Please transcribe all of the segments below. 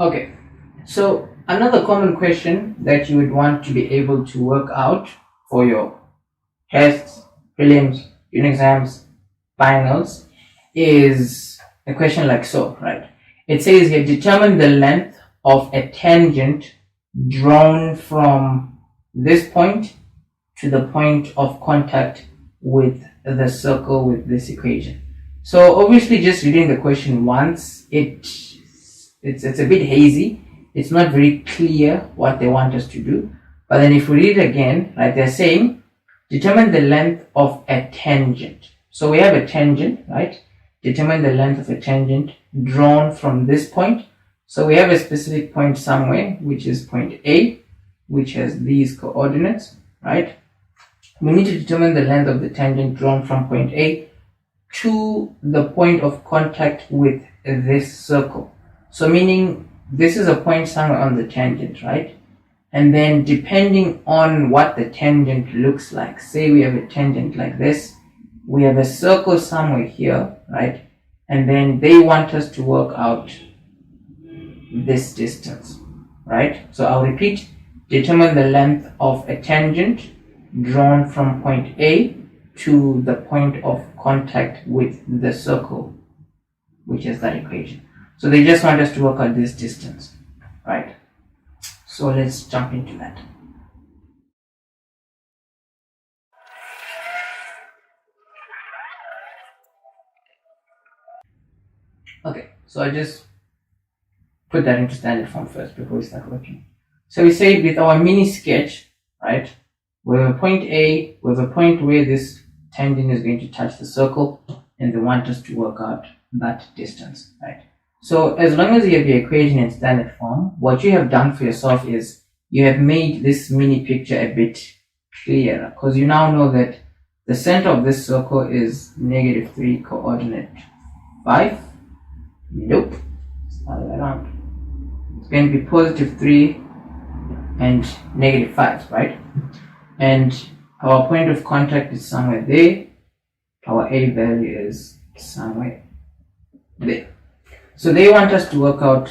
Okay, so another common question that you would want to be able to work out for your tests, prelims, unit exams, finals is a question like so, right? It says here, determine the length of a tangent drawn from this point to the point of contact with the circle with this equation. So obviously just reading the question once, it's a bit hazy. It's not very clear what they want us to do. But then if we read it again, right, they're saying determine the length of a tangent. So we have a tangent, right? Determine the length of a tangent drawn from this point. So we have a specific point somewhere, which is point A, which has these coordinates, right? We need to determine the length of the tangent drawn from point A to the point of contact with this circle. So meaning this is a point somewhere on the tangent, right? And then depending on what the tangent looks like, say we have a tangent like this, we have a circle somewhere here, right? And then they want us to work out this distance, right? So I'll repeat, determine the length of a tangent drawn from point A to the point of contact with the circle, which is that equation. So they just want us to work out this distance, right? So let's jump into that. Okay, so I just put that into standard form first before we start working. So we say with our mini sketch, right, we have a point A, we have a point where this tangent is going to touch the circle, and they want us to work out that distance, right? So as long as you have your equation in standard form, what you have done for yourself is you have made this mini picture a bit clearer, because you now know that the center of this circle is -3 coordinate 5. Nope, it's the other way around. It's going to be +3 and -5, right? And our point of contact is somewhere there. Our A value is somewhere there. So they want us to work out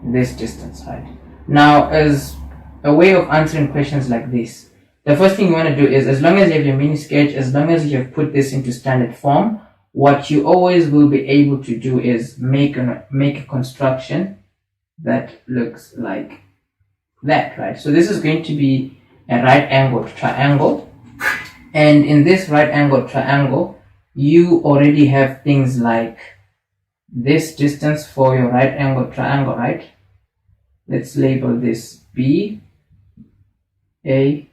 this distance, right? Now, as a way of answering questions like this, the first thing you want to do is, as long as you have your mini sketch, as long as you have put this into standard form, what you always will be able to do is make a construction that looks like that, right? So this is going to be a right angled triangle, and in this right angled triangle you already have things like this distance for your right angled triangle, right? Let's label this B, A,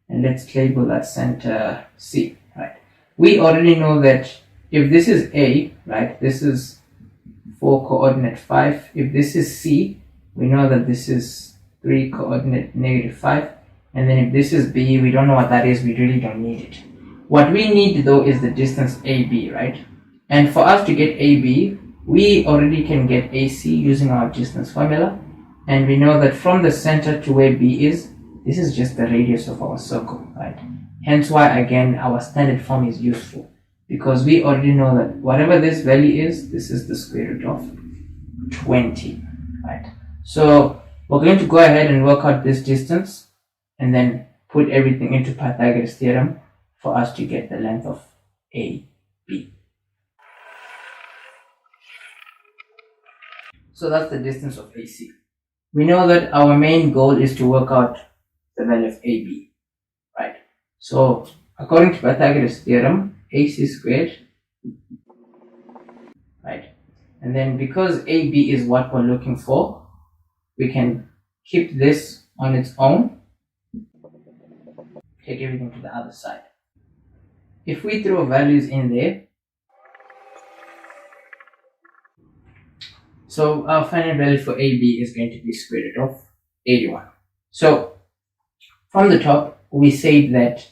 and let's label that center C, right? We already know that if this is A, right, this is 4 coordinate 5. If this is C, we know that this is 3 coordinate -5. And then if this is B, we don't know what that is, we really don't need it. What we need though is the distance AB, right? And for us to get AB, we already can get AC using our distance formula. And we know that from the center to where B is, this is just the radius of our circle, right? Hence why, again, our standard form is useful, because we already know that whatever this value is, this is the square root of 20, right? So we're going to go ahead and work out this distance and then put everything into Pythagoras theorem for us to get the length of AB. So that's the distance of AC. We know that our main goal is to work out the value of AB, right? So according to Pythagoras theorem, AC squared, right? And then because AB is what we're looking for, we can keep this on its own, take everything to the other side. If we throw values in there, so our final value for AB is going to be square root of 81. So from the top, we say that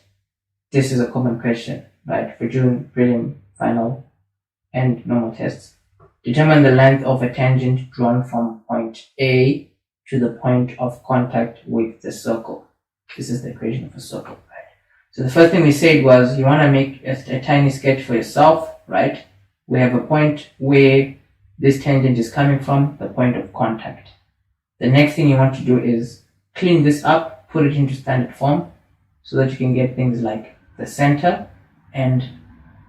this is a common question, right, for June, prelim, final, and normal tests. Determine the length of a tangent drawn from point A to the point of contact with the circle. This is the equation of a circle, right? So the first thing we said was you want to make a tiny sketch for yourself, right? We have a point where this tangent is coming from the point of contact. The next thing you want to do is clean this up, put it into standard form so that you can get things like the center and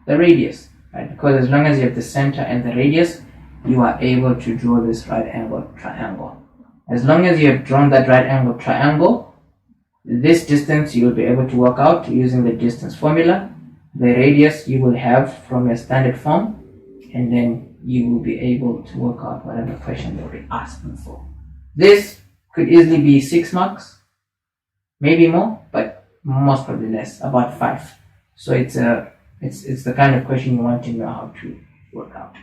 the radius, right? Because as long as you have the center and the radius, you are able to draw this right angle triangle. As long as you have drawn that right angle triangle, this distance you will be able to work out using the distance formula. The radius you will have from your standard form, and then you will be able to work out whatever question they'll be asking for. This could easily be 6 marks, maybe more, but most probably less, about 5. So it's the kind of question you want to know how to work out.